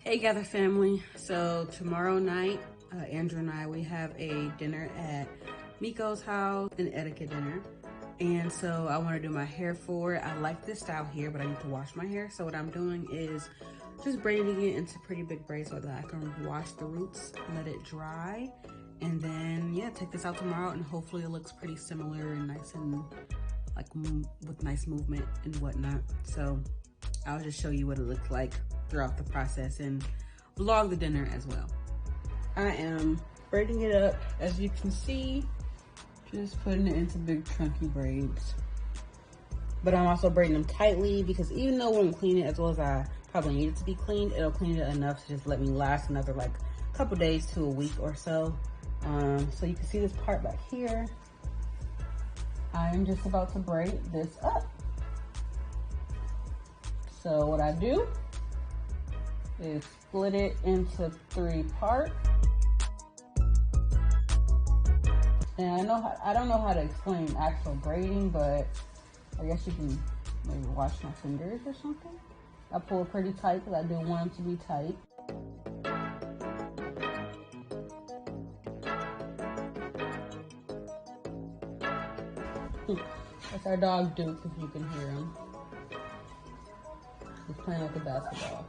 Hey Gather family, so tomorrow night, Andrew and I, we have a dinner at Miko's house, an etiquette dinner. And so I want to do my hair for it. I like this style here, but I need to wash my hair. So what I'm doing is just braiding it into pretty big braids so that I can wash the roots, let it dry. And then, yeah, take this out tomorrow and hopefully it looks pretty similar and nice and like with nice movement and whatnot. So I'll just show you what it looks like throughout the process and vlog the dinner as well. I am braiding it up, as you can see, just putting it into big chunky braids. But I'm also braiding them tightly because even though when I'm cleaning it as well as I probably need it to be cleaned, it'll clean it enough to just let me last another like couple days to a week or so. So you can see this part back here. I am just about to braid this up. So what I do is split it into 3 parts. And I don't know how to explain actual braiding, but I guess you can maybe wash my fingers or something. I pull it pretty tight because I do want them to be tight. That's our dog Duke, if you can hear him. He's playing with the basketball.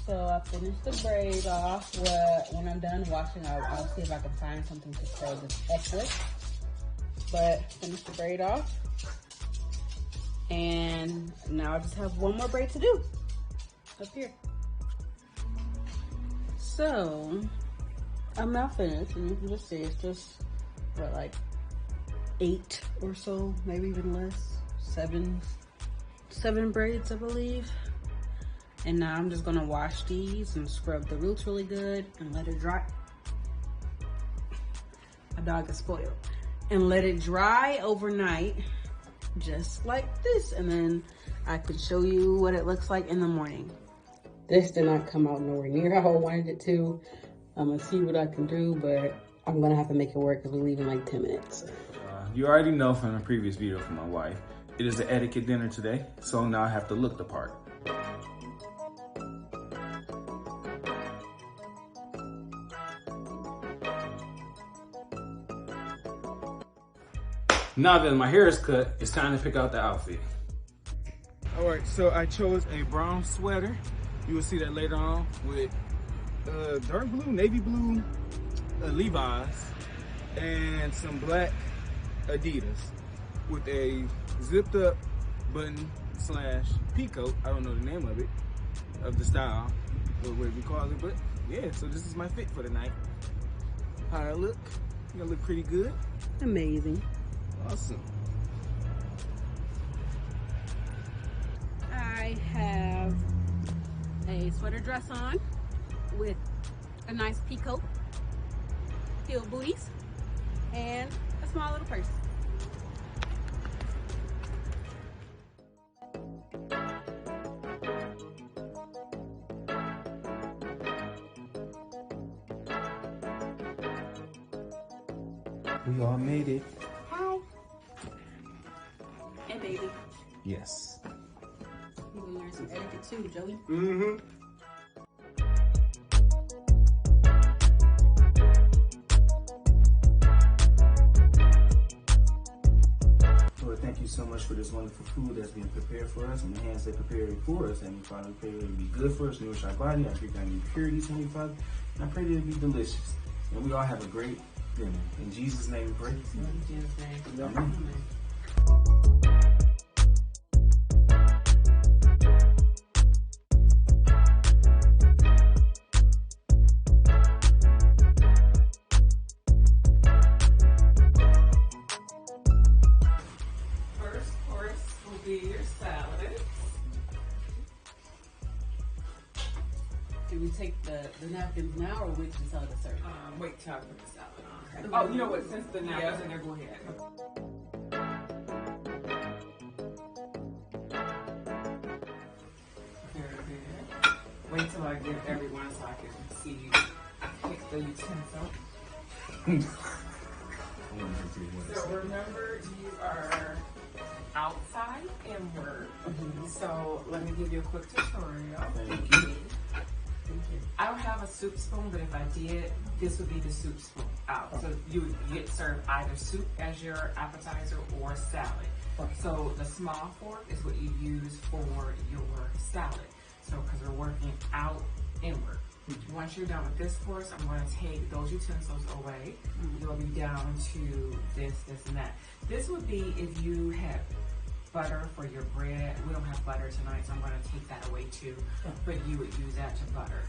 So I finished the braid off. When I'm done washing, I'll see if I can find something to curl this up with. But finished the braid off. And now I just have one more braid to do up here. So I'm now finished, and you can just see it's just what, like 8 or so, maybe even less, 7 braids, I believe. And now I'm just gonna wash these and scrub the roots really good and let it dry. My dog is spoiled. And let it dry overnight, just like this. And then I could show you what it looks like in the morning. This did not come out nowhere near how I wanted it to. I'm gonna see what I can do, but I'm gonna have to make it work because we leave in like 10 minutes. You already know from the previous video from my wife, it is the etiquette dinner today, so now I have to look the part. Now that my hair is cut, it's time to pick out the outfit. All right, so I chose a brown sweater. You will see that later on with dark blue, navy blue Levi's and some black Adidas with a zipped up button / peacoat. I don't know the name of it, of the style, or what we call it, but yeah, so this is my fit for the night. How I look? I look pretty good. Amazing. Awesome. I have a sweater dress on with a nice peacoat, heel booties, and a small little purse. We all made it. Hi. Hey, baby. Yes. You gonna learn some etiquette too, Joey? Mm-hmm. Lord, thank you so much for this wonderful food that's being prepared for us and the hands that prepared it for us. And Father, we pray that it will be good for us, nourish our body. I pray that any impurities, Holy Father. And I pray that it will be delicious. And we all have a great dinner. In Jesus' name we pray. In Jesus' name. Amen. Amen. Do we take the napkins now or wait until the dessert? Wait till I put the salad on. Okay. Oh, you know what? Since the napkins in there, go ahead. Very good. Wait till I get everyone so I can see you pick the utensil. So remember, you are outside inward. So let me give you a quick tutorial. Thank you. I don't have a soup spoon, but if I did, this would be the soup spoon out. So you would get served either soup as your appetizer or salad. So the small fork is what you use for your salad. So because we're working out inward. Once you're done with this course, I'm going to take those utensils away. You'll be down to this, and that. This would be if you had butter for your bread. We don't have butter tonight, so I'm going to take that away too. But you would use that to butter.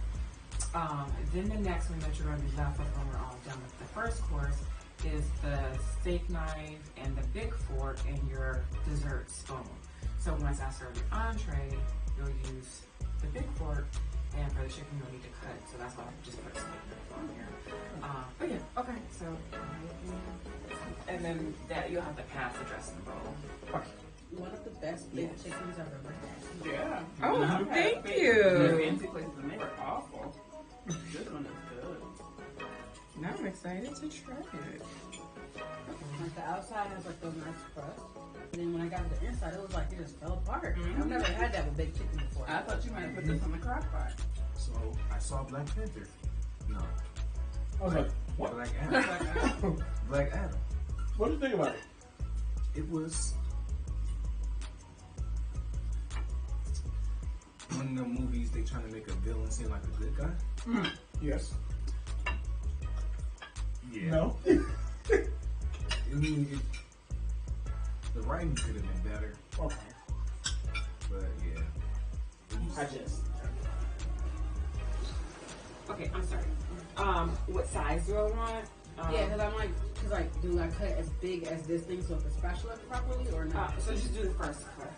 Then the next one that you're going to be left with when we're all done with the first course is the steak knife and the big fork and your dessert spoon. So once I serve your entree, you'll use the big fork, and for the chicken you'll need to cut. So that's why I just put a steak knife on here. But yeah, okay. So and then that you'll have to pass the dressing bowl. One of the best baked chickens I've ever had. Yeah. Oh, thank you. Fancy places, and they were awful. This one is good. Now I'm excited to try it. Like the outside has like those nice crust. And then when I got to the inside, it was like it just fell apart. I've never had that with baked chicken before. I thought you might put this on the crock pot. So I saw Black Panther. No. I was like, what? Black Adam. Black Adam. What do you think about it? It was one of the movies they trying to make a villain seem like a good guy. Yes. Yeah. No. I mean, the writing could have been better, Okay. but yeah. I just. Okay, I'm sorry. What size do I want? Yeah, because I'm like, do I cut as big as this thing so it can spatula it properly or not? So just do the first cut.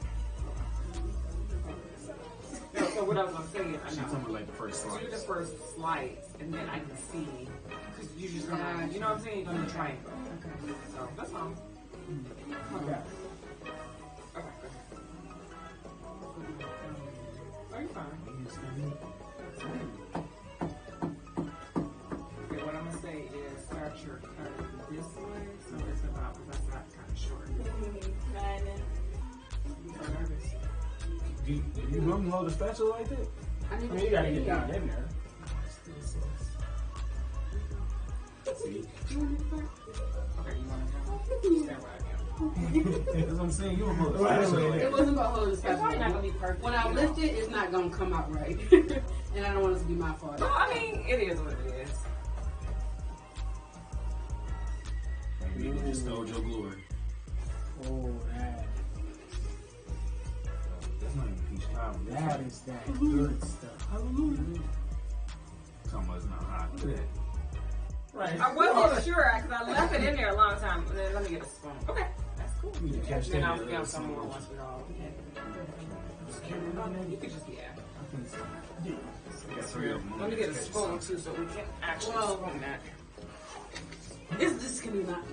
No, so what I was gonna say is, I She's know. talking about like the first Do the slice. first slice, and then I can see, because you just gonna, you know what I'm saying? You're gonna triangle. Okay. So that's fine. Okay. Okay. Are you fine? Okay, what I'm gonna say is start your cut this way, so it's about, because that's kind of short. I'm so nervous. Do you normally hold a spatula like that? I need I mean, you gotta get down in there. See? Okay, you wanna go? Stand where I am. That's what I'm saying. You don't hold a spatula like It that. wasn't about holding the It's probably not spatula. gonna be perfect. When I lift it, it's not gonna come out right, and I don't want it to be my fault. No, I mean, it is what it is. You just stole your glory. Oh, That's not even peach cobbler. that is that good stuff. Hallelujah. Talking about it's not hot. Look at that. Right. I wasn't sure because I left it in there a long time. And then let me get a spoon. Okay, that's cool. You can catch Then that I'll in film the some more sandwich. once we all. You could just Got 3 of them. Let me get a spoon too, so we can actually spoon that. This can be not.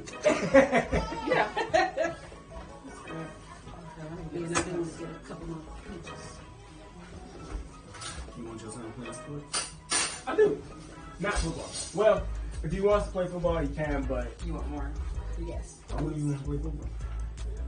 Yeah. Yeah, I think we'll get a couple more peaches. You want your son to play sports? I do. Not football. Well, if he wants to play football, he can, but You want more? Yes. Why would you want to play football?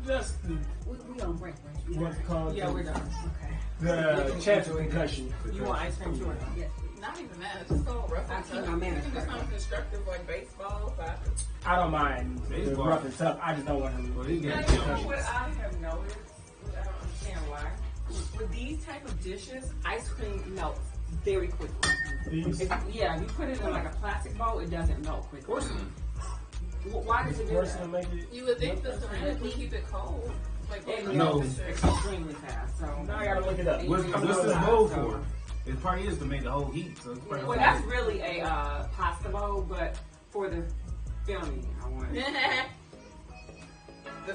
just We on break, right? what's it called? Yeah, we're done. Okay. The chance of concussion. You want ice cream too? Yes. Not even that. It's just so rough. I keep my manners. You can do something constructive like baseball, soccer. I don't mind the Baseball. rough and tough. I just don't want him Well, he to got get Now, you know concussions. what I have noticed, which I don't understand why. With these type of dishes, ice cream melts very quickly. These If you put it in like a plastic bowl, it doesn't melt quickly. Porcelain. Why does it do porcelain that? make it. You would think the ceramic would keep it cold. Like It No. melts extremely fast. So Now I gotta look it up. And What's you this just bowl so- for? It probably is to make the whole heat. So it's probably Well, that's really a pasta bowl, but for the filming, I want it.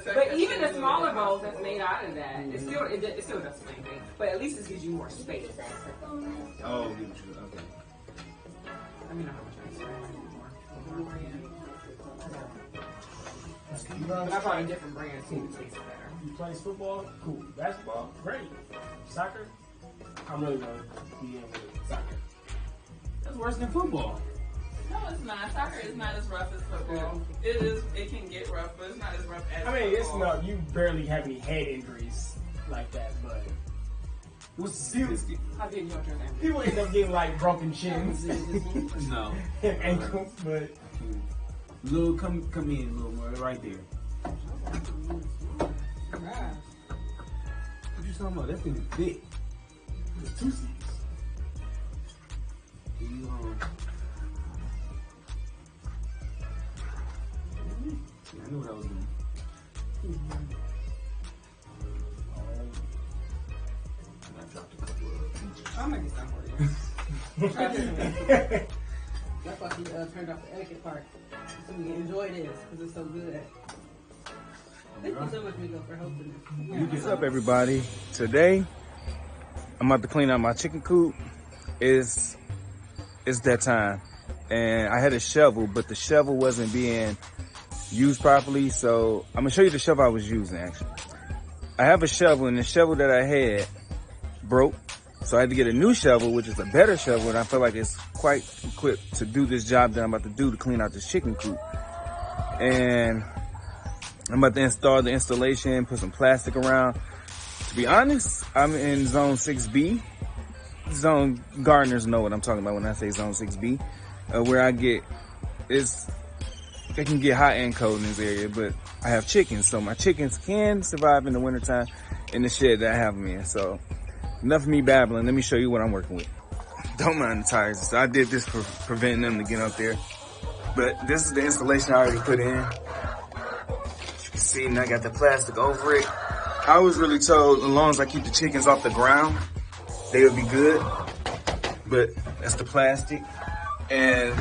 But even the smaller bowls that's made out of that, it still does the same thing. But at least it gives you more space. Oh, get what you okay. Let me know how much ice cream I need more. But I brought a different brand too to taste better. You play football, cool. Basketball, great. Soccer, I'm really gonna be in with soccer. That's worse than football. No, it's not. Soccer is not as rough as football. It can get rough, but it's not as rough as I mean, it's football. not, you barely have any head injuries like that, but what's still, How did you enjoy that? people end up getting like broken shins No. and ankles, but Lil, come in a little more, right there. What you talking about? That thing is thick. it's 2 seats. You, I knew what I was doing. I dropped a couple of features. I'll make it sound for you. That's why she turned off the etiquette part. So we can enjoy this because it's so good. Thank you so much, Miko, for hosting this. What's up, everybody? Today, I'm about to clean out my chicken coop. It's that time. And I had a shovel, but the shovel wasn't being used properly. So I'm gonna show you the shovel I was using, actually. I have a shovel, and the shovel that I had broke. So I had to get a new shovel, which is a better shovel, and I feel like it's quite equipped to do this job that I'm about to do to clean out this chicken coop. And I'm about to install the installation, put some plastic around. To be honest, I'm in zone 6B. Zone gardeners know what I'm talking about when I say zone 6B. Where I get, it can get hot and cold in this area, but I have chickens, so my chickens can survive in the wintertime in the shed that I have them in. So enough of me babbling, let me show you what I'm working with. Don't mind the tires. So I did this for preventing them to get up there. But this is the installation I already put in. See, and I got the plastic over it. I was really told as long as I keep the chickens off the ground, they'll be good. But that's the plastic. And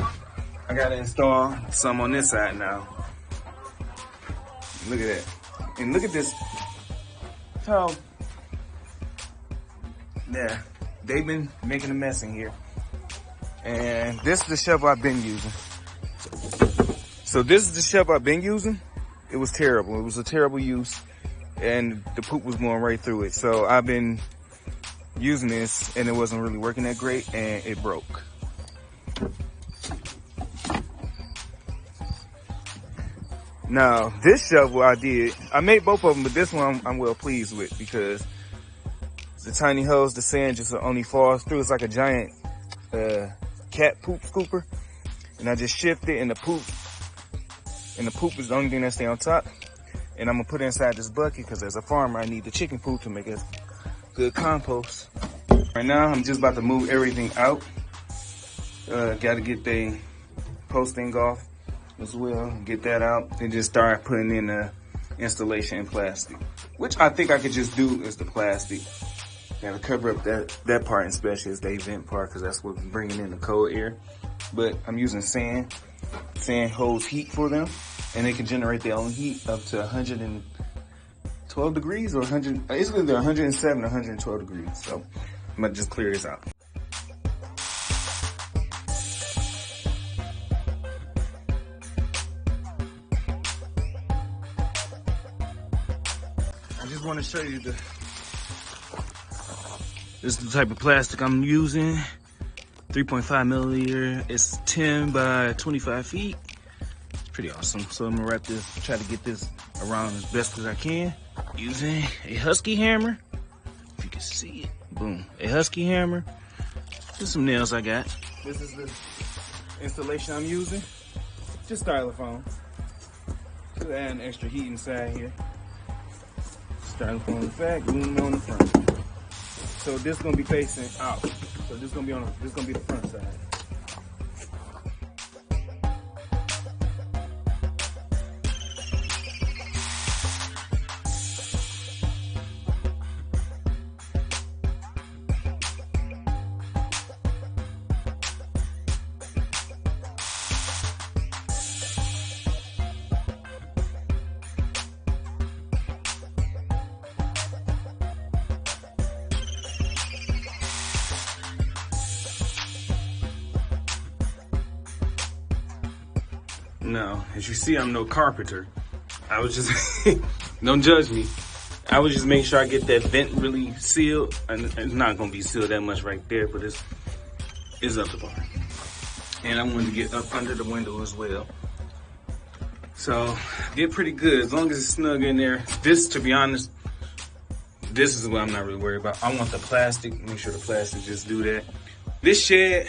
I gotta install some on this side now. Look at that. And look at this. How, yeah, they've been making a mess in here. And this is the shovel I've been using. So this is the shovel I've been using. It was terrible. It was a terrible use, and the poop was going right through it. So I've been using this, and it wasn't really working that great, and it broke. Now, this shovel I made both of them, but this one I'm well pleased with because the tiny hose, the sand just only falls through. It's like a giant cat poop scooper, and I just shift it, and the poop is the only thing that stay on top. And I'm gonna put it inside this bucket because as a farmer, I need the chicken poop to make a good compost. Right now, I'm just about to move everything out. Gotta get the posting off as well, get that out, and just start putting in the installation in plastic, which I think I could just do is the plastic. Gotta cover up that part, especially as the vent part, because that's what's bringing in the cold air. But I'm using sand. Sand holds heat for them, and they can generate their own heat up to 112 degrees or 100. It's either 107 or 112 degrees. So I'm gonna just clear this out. I just want to show you this is the type of plastic I'm using. 3.5 milliliter. It's 10 by 25 feet. It's pretty awesome. So I'm gonna try to get this around as best as I can using a Husky hammer. If you can see it, boom. A Husky hammer. Just some nails I got. This is the installation I'm using. Just styrofoam. Just adding extra heat inside here. Styrofoam on the back, gluing on the front. So this is gonna be facing out. So this is gonna be the front side. No, as you see, I'm no carpenter. I was just, don't judge me. I would just make sure I get that vent really sealed. And it's not gonna be sealed that much right there, but it's up to par. And I wanted to get up under the window as well. So, get pretty good as long as it's snug in there. This, to be honest, this is what I'm not really worried about. I want the plastic, make sure the plastic just do that. This shed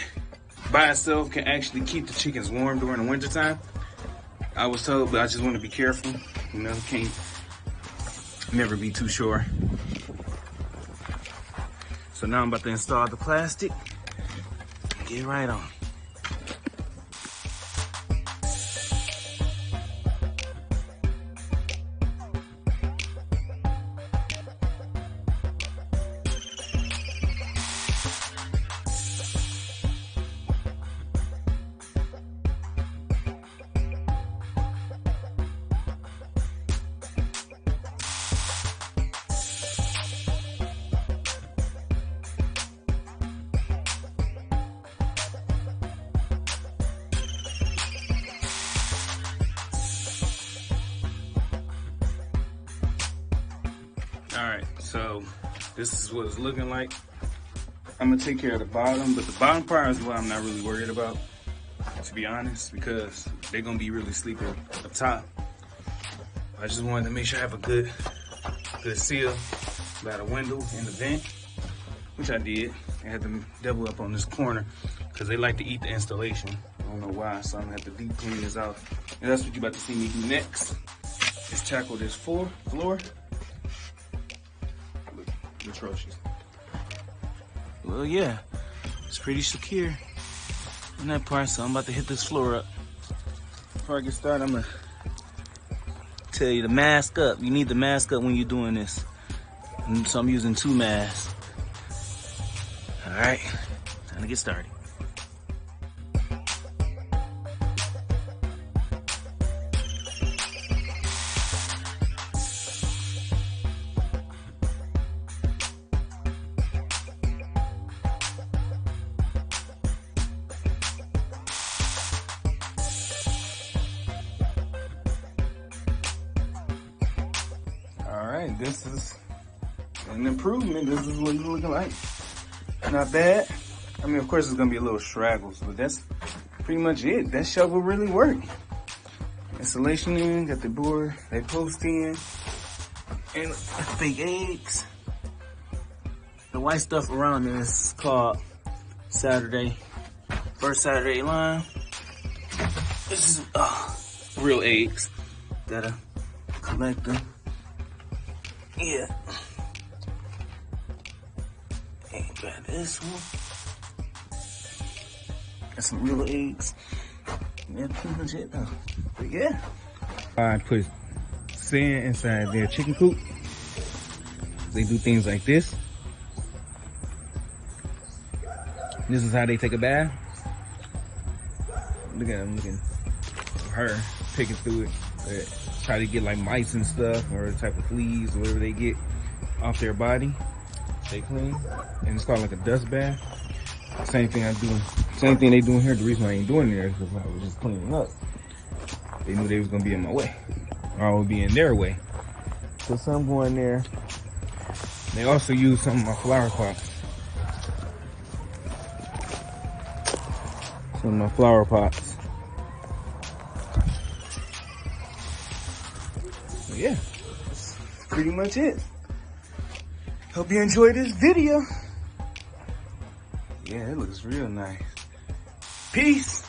by itself can actually keep the chickens warm during the wintertime. I was told, but I just want to be careful. You know, can't never be too sure. So now I'm about to install the plastic. Get right on. All right, so this is what it's looking like. I'm gonna take care of the bottom, but the bottom part is what I'm not really worried about, to be honest, because they're gonna be really sleeping up top. I just wanted to make sure I have a good seal by the window and the vent, which I did. I had to double up on this corner because they like to eat the installation. I don't know why, so I'm gonna have to deep clean this out. And that's what you're about to see me do next, is tackle this floor. Atrocious. Well, yeah, it's pretty secure in that part, so I'm about to hit this floor up. Before I get started, I'm gonna tell you to mask up. You need to mask up when you're doing this. And so I'm using 2 masks. All right, time to get started. This is an improvement. This is what it's looking like. Not bad. I mean, of course, it's gonna be a little straggles, but that's pretty much it. That shovel really worked. Installation in, got the board, they post in, and fake eggs. The white stuff around this is called Saturday, first Saturday line. This is real eggs. Gotta collect them. Yeah. And grab this one. Got some real eggs. That's pretty much it though. But yeah. I put sand inside their chicken coop. They do things like this. This is how they take a bath. Look at them looking at her picking through it. Try to get like mice and stuff or the type of fleas or whatever they get off their body. Stay clean. And it's called like a dust bath. Same thing I'm doing. Same thing they doing here. The reason I ain't doing it is because I was just cleaning up. They knew they was gonna be in my way. Or I would be in their way. So some go in there. They also use some of my flower pots. Some of my flower pots. Yeah, that's pretty much it. Hope you enjoyed this video. Yeah, it looks real nice. Peace.